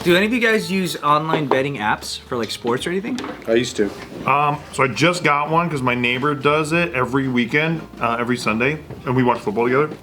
Do any of you guys use online betting apps for like sports or anything? I used to. So I just got one because my neighbor does it every weekend, every Sunday, and we watch football together.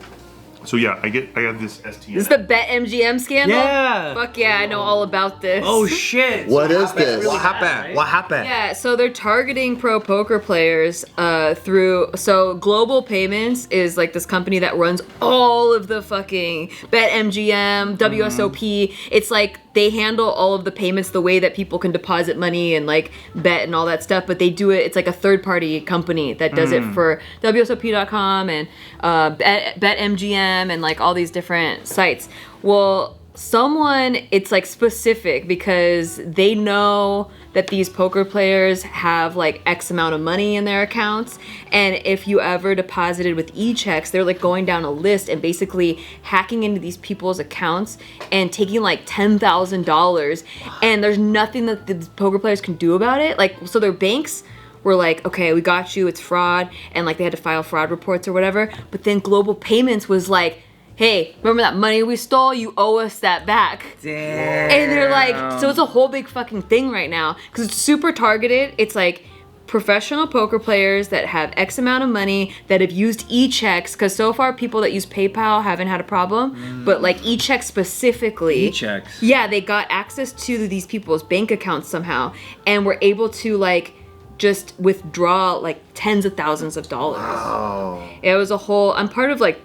So yeah, I got this STN. This is the BetMGM scandal? Yeah. Fuck yeah, I know all about this. Oh shit. What is this? What happened? What happened? Yeah, so they're targeting pro poker players so Global Payments is like this company that runs all of the fucking BetMGM, WSOP. It's like they handle all of the payments the way that people can deposit money and like bet and all that stuff, but they do it, it's like a third party company that does it for WSOP.com and BetMGM and like all these different sites. Well, it's like specific because they know that these poker players have like X amount of money in their accounts, and if you ever deposited with e-checks, they're like going down a list and basically hacking into these people's accounts and taking like $10,000, and there's nothing that the poker players can do about it. Like, so their banks were like, okay, we got you, it's fraud, and like they had to file fraud reports or whatever, but then Global Payments was like, hey, remember that money we stole? You owe us that back. Damn. And they're like, so it's a whole big fucking thing right now because it's super targeted. It's like professional poker players that have X amount of money that have used e-checks, because so far people that use PayPal haven't had a problem, but like e-checks specifically. E-checks. Yeah, they got access to these people's bank accounts somehow and were able to like just withdraw like tens of thousands of dollars. Oh. It was a whole, I'm part of like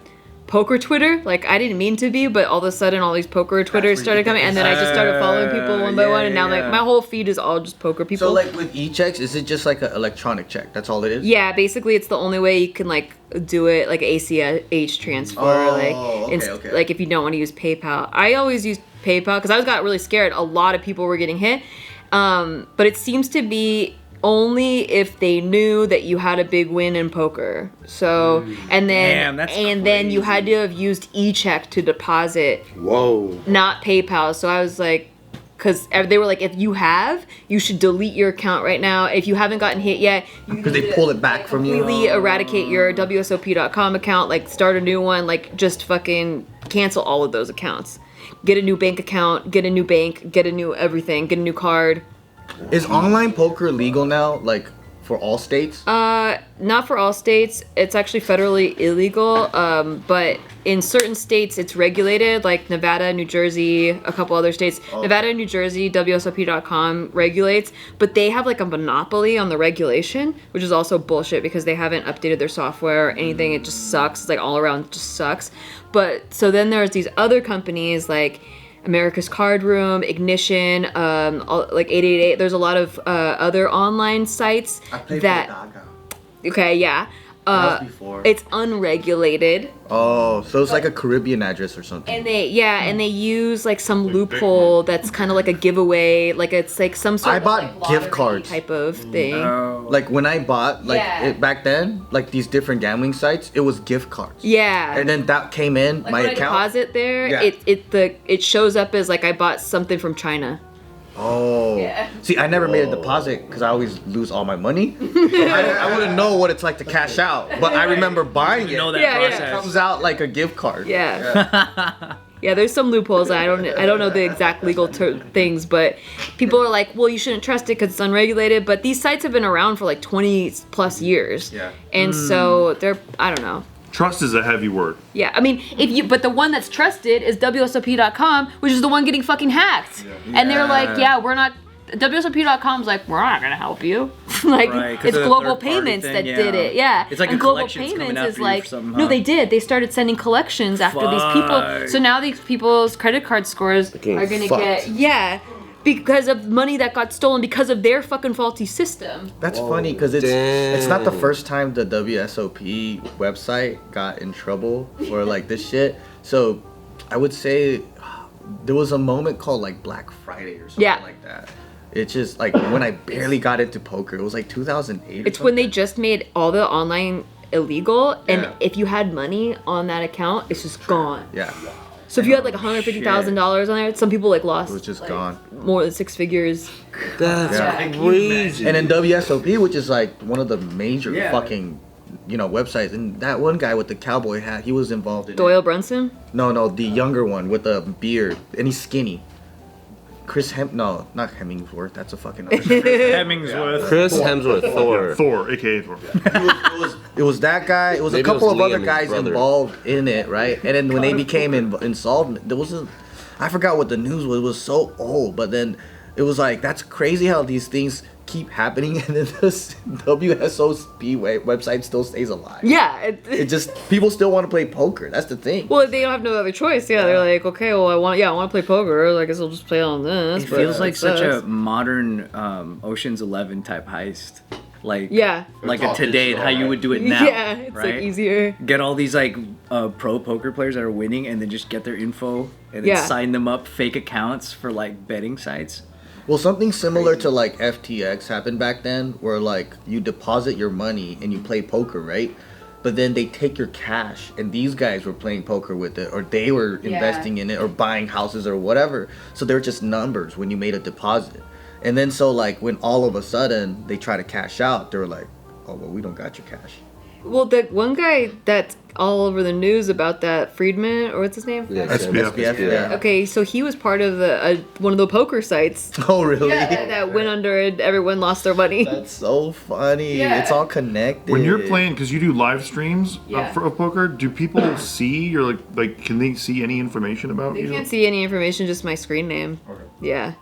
poker Twitter, like I didn't mean to be, but all of a sudden all these poker Twitters started coming, and then I just started following people one by one, and now like my whole feed is all just poker people. So like with e-checks, is it just like an electronic check? That's all it is? Yeah, basically it's the only way you can like do it, like ACH transfer, okay. like if you don't want to use PayPal. I always use PayPal because I got really scared. A lot of people were getting hit, but it seems to be only if they knew that you had a big win in poker. So, and then you had to have used e-check to deposit. Whoa. Not PayPal. So I was like, because they were like, if you have, you should delete your account right now. If you haven't gotten hit yet, because they pull it back from you. Completely eradicate your WSOP.com account, like start a new one, like just fucking cancel all of those accounts. Get a new bank account, get a new bank, get a new everything, get a new card. Is online poker legal now, like for all states? Not for all states. It's actually federally illegal. But in certain states, it's regulated, like Nevada, New Jersey, a couple other states. Oh. Nevada and New Jersey, WSOP.com regulates, but they have like a monopoly on the regulation, which is also bullshit because they haven't updated their software or anything. It just sucks. It's like all around just sucks. But so then there's these other companies like America's Card Room, Ignition, like 888. There's a lot of other online sites that. Okay, yeah. It's unregulated. Oh, so it's like a Caribbean address or something. And they use like some loophole that's kind of like a giveaway, like it's like some sort I of bought like gift cards type of thing. Like when I bought back then, like these different gambling sites, it was gift cards. Yeah. And then that came in like my when account. I deposit there, it shows up as like I bought something from China. Oh. Yeah. See, I never made a deposit because I always lose all my money. I wouldn't know what it's like to cash out, but I remember buying it. You know that process. It comes out like a gift card. Yeah. Yeah, there's some loopholes. I don't know the exact legal things, but people are like, well, you shouldn't trust it because it's unregulated. But these sites have been around for like 20 plus years. Yeah. And so they're, I don't know. Trust is a heavy word. Yeah, I mean, but the one that's trusted is WSOP.com, which is the one getting fucking hacked. Yeah. And they're like, WSOP.com's like, we're not gonna help you. Like, it's Global Payments that did it. Yeah. It's like and Global Payments is like, no, they did. They started sending collections after these people. So now these people's credit card scores are gonna get, because of money that got stolen because of their fucking faulty system. That's funny because it's not the first time the WSOP website got in trouble for like this shit. So I would say there was a moment called like Black Friday or something like that. It's just like when I barely got into poker. It was like 2008. It's when they just made all the online illegal, and if you had money on that account, it's just gone. Yeah. So if you had like $150,000 on there, some people like lost. It was just gone. More than 6 figures. That's crazy. And then WSOP, which is like one of the major fucking, websites, and that one guy with the cowboy hat, he was involved in Doyle Brunson? No, the younger one with the beard, and he's skinny. No, not Hemmingsworth. That's a fucking. Hemmingsworth. Chris Hemsworth, Thor. Thor, aka Thor. It was that guy. It was Maybe a couple it was of other Liam, his guys brother. involved in it, right? And then when they became insolvent, there was I forgot what the news was. It was so old, but then it was like that's crazy how these things keep happening, and then this WSOP website still stays alive. Yeah. It just people still want to play poker. That's the thing. Well, they don't have no other choice. Yeah, they're like, okay, well, I want to play poker. I guess I'll just play on this. It but feels like such a sucks. modern Ocean's 11 type heist. Like Yeah. like It's all a today digital, how you right? would do it now. Yeah, it's right? like easier. Get all these like pro poker players that are winning, and then just get their info and then Yeah. sign them up fake accounts for like betting sites. Well, something similar to like FTX happened back then, where like you deposit your money and you play poker, right? But then they take your cash, and these guys were playing poker with it, or they were investing in it, or buying houses or whatever. So they're just numbers when you made a deposit. And then so like when all of a sudden they try to cash out, they were like, "Oh well, we don't got your cash." Well, the one guy that's all over the news about that, Friedman, or what's his name? Yeah, SPF. Yeah. Okay, so he was part of the one of the poker sites Oh really? that went under and everyone lost their money. That's so funny. Yeah. It's all connected. When you're playing, because you do live streams Yeah. of poker, do people see your like? Can they see any information about They you? can't see any information, just my screen name. Yeah.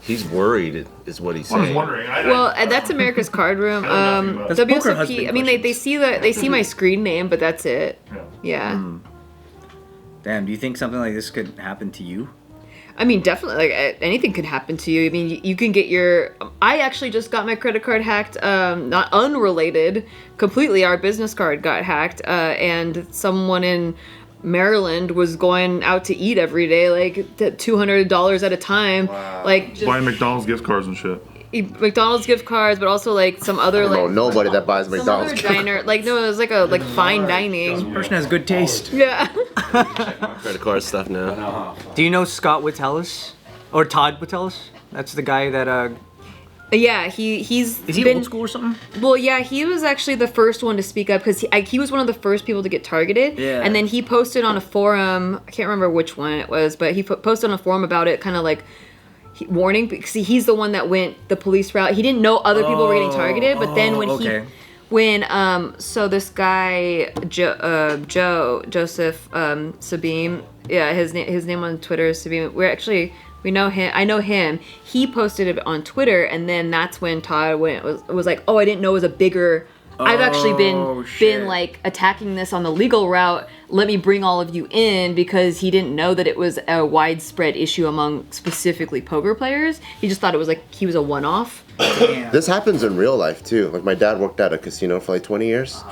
He's worried, is what he's I was saying. wondering. Well, that's America's Card Room. That's poker WSOP. husband I mean, they see they see my screen name, but that's it. Yeah. Yeah. Damn, do you think something like this could happen to you? I mean, definitely. Like anything could happen to you. I mean, you can get your. I actually just got my credit card hacked. Not unrelated. Completely, our business card got hacked, and someone in Maryland was going out to eat every day, like $200 at a time. Like just Buying McDonald's gift cards and shit. McDonald's gift cards, but also like some other I like don't know nobody that buys some other McDonald's. diner. Like no, it was like a fine dining. Person has good taste. Yeah. Credit card stuff now. Do you know Scott Wittelis? Or Todd Wittelis? That's the guy that Yeah, he's is he been, old school or something? Well, yeah, he was actually the first one to speak up because he was one of the first people to get targeted. Yeah. And then he posted on a forum. I can't remember which one it was, but he posted on a forum about it, kind of like warning because he's the one that went the police route. He didn't know other people were getting targeted, but then when so this guy Joseph Sabim, yeah, his name on Twitter is Sabim. We know him. I know him. He posted it on Twitter, and then that's when Todd was like, "Oh, I didn't know it was a bigger. I've actually been like attacking this on the legal route. Let me bring all of you in," because he didn't know that it was a widespread issue among specifically poker players. He just thought it was like he was a one-off. This happens in real life too. Like my dad worked at a casino for like 20 years.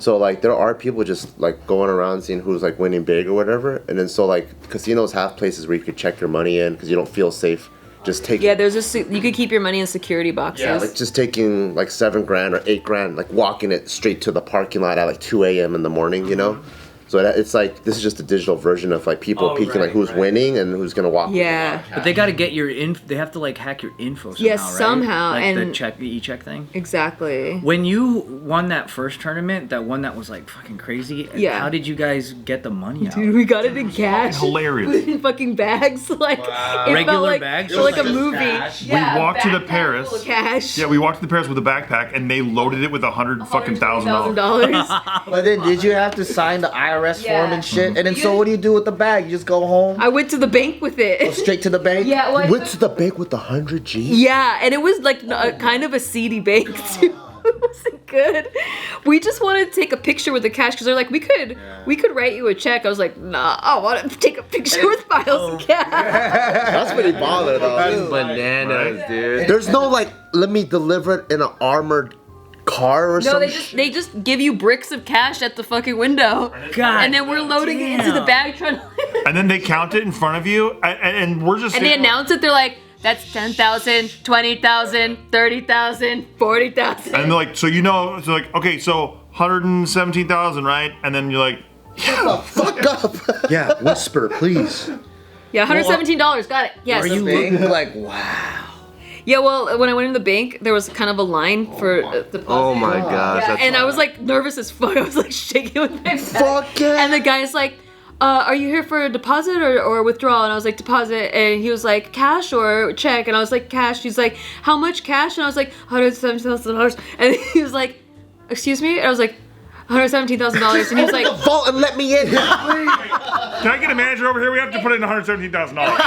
So like there are people just like going around seeing who's like winning big or whatever. And then so like casinos have places where you could check your money in because you don't feel safe just taking. Yeah, you could keep your money in security boxes. Yeah, like just taking like $7,000 or $8,000, like walking it straight to the parking lot at like 2 a.m. in the morning, you know? So it's like this is just a digital version of like people peeking like who's winning and who's gonna walk. Yeah. But they got to get your they have to like hack your info somehow, Yes, right? somehow, Like and- the e-check thing. Exactly. When you won that first tournament, that one that was like fucking crazy. Yeah. How did you guys get the money out? Dude, we got it in cash. Hilarious. In fucking bags. Like it felt Regular like bags? like a Just movie. cash? Yeah, We walked to the backpack Paris. full of cash. Yeah, we walked to the Paris with a backpack, and they loaded it with $100,000. $120,000. But then did you have to sign the IRS Yeah. form and shit? And then so what do you do with the bag? You just go home, I went to the bank with go it. straight to the bank? Yeah, well, Went to the bank with 100 G's. yeah, and it was like kind of a seedy bank too. It wasn't good. We just wanted to take a picture with the cash because they're like, we could write you a check. I was like, nah, I want to take a picture with piles of cash. That's pretty baller though. Bananas, dude. There's no like, let me deliver it in an armored car or No, something. they just give you bricks of cash at the fucking window, God and then we're loading it into the damn. bag trying to. And then they count it in front of you, and we're just And they sitting- announce it. They're like, "That's 10,000, 20,000, 30,000, 40,000." And they're like, so like, okay, so 117,000, right? And then you're like, Fuck up. Yeah, whisper, please. Yeah, $117. Got it. Yes. Are you Bank, like, wow. Yeah. Well, when I went in the bank, there was kind of a line for deposit. Oh my gosh. Yeah, That's and I was like nervous as fuck. I was like shaking with my back. Fuck yeah. And the guy's like, are you here for a deposit or withdrawal? And I was like, deposit. And he was like, cash or check? And I was like, cash. He's like, how much cash? And I was like, $117,000. And he was like, excuse me? And I was like, $117,000. And he was like, Vault and let me in. Can I get a manager over here? We have to put in $117,000.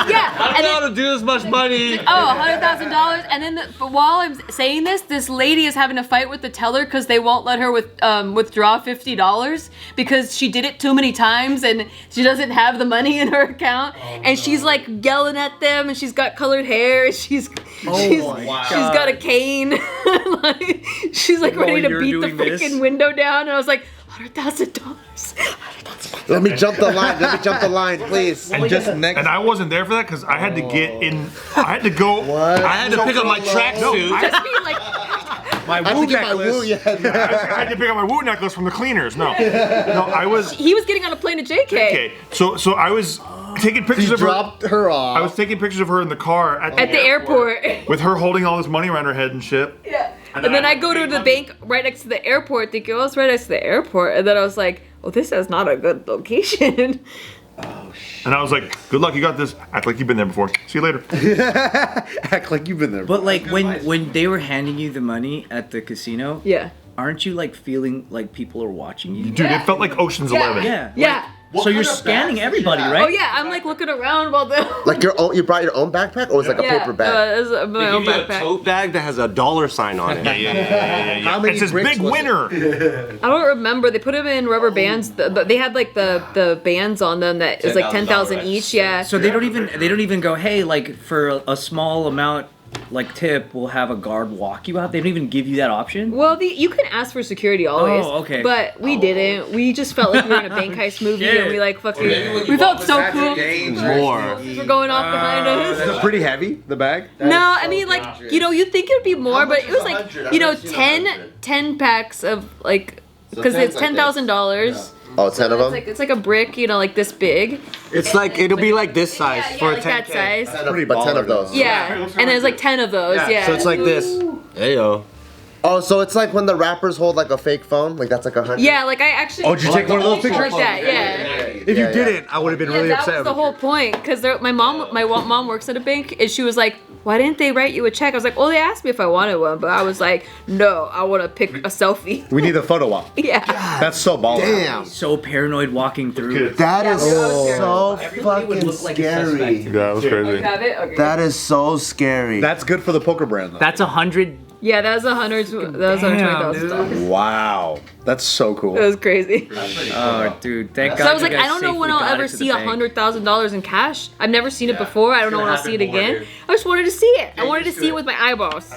yeah. I And don't know then, how to do this much money. $100,000. And then but while I'm saying this lady is having a fight with the teller because they won't let her withdraw $50 because she did it too many times and she doesn't have the money in her account. And she's like yelling at them and she's got colored hair and she's got a cane. Like, she's like While ready to you're beat the doing this? freaking window down. And I was like, $100,000. Let me jump the line. Let me jump the line, please. And just next. And I wasn't there for that because I had to get in. I had to go. What? I had to pick up my tracksuit. Just be like, My I have woo to get my necklace. woo. Yeah. I had to pick up my Woo necklace from the cleaners. No, I was. he was getting on a plane to JK. Okay, so I was taking pictures He of her. dropped her off. I was taking pictures of her in the car At the airport. with her holding all this money around her head and shit. Yeah. And then I go to the bank right next to the airport, thinking, oh, it's right next to the airport. And then I was like, oh, this is not a good location. And I was like, good luck, you got this. Act like you've been there before. See you later. Act like you've been there. But like when they were handing you the money at the casino, Yeah. aren't you like feeling like people are watching you? Dude, it felt like Ocean's 11. Yeah. Yeah. So you're scanning everybody, right? Oh, yeah. I'm like looking around while the. Like your own. You brought your own backpack, or was it like a paper bag? It was my own Give you a backpack. tote bag that has a dollar sign on it. Yeah. How many It says bricks big was it? winner. I don't remember. They put them in rubber bands. But they had like the bands on them that is like 10,000 each. Yeah. So they don't even go, hey, like for a small amount, like tip, we'll have a guard walk you out. They don't even give you that option. Well, you can ask for security always. Oh, okay. But we didn't. We just felt like we were in a bank heist movie and we like fucking. We felt so cool. More. We're going off behind us. Is it pretty heavy, the bag? No, I mean, like, you'd think it would be more, but it was like, 10 packs of, like, because it's $10,000. Oh, 10 of them. It's like a brick, like this big. It's like, it'll be like this size Yeah, for a like 10K. that size. Pretty But 10 of baller, those. Yeah, and there's like 10 of those, yeah. So it's like this. There you go. Oh, so it's like when the rappers hold like a fake phone, like that's like 100. Yeah, like I actually. Oh, did you take one of those pictures? Like that, yeah. If you didn't, I would have been really that upset. was the whole point, because my mom works at a bank, and she was like, "Why didn't they write you a check?" I was like, "Well, they asked me if I wanted one, but I was like, no, I want to pick a selfie." We need a photo op. Yeah. That's so baller. Damn. So paranoid walking through. That is so Everybody would fucking look like a suspect. scary. Yeah, that was crazy. Have it? Okay. That is so scary. That's good for the poker brand, though. That's 100. Yeah, that was $120,000. Wow. That's so cool. It was crazy. Oh, dude, thank God. So I was you like, guys I don't know when safely I'll got ever it to see the bank. $100,000 in cash. I've never seen it before. I don't know when I'll see it again. I just wanted to see it. I wanted to see it with my eyeballs.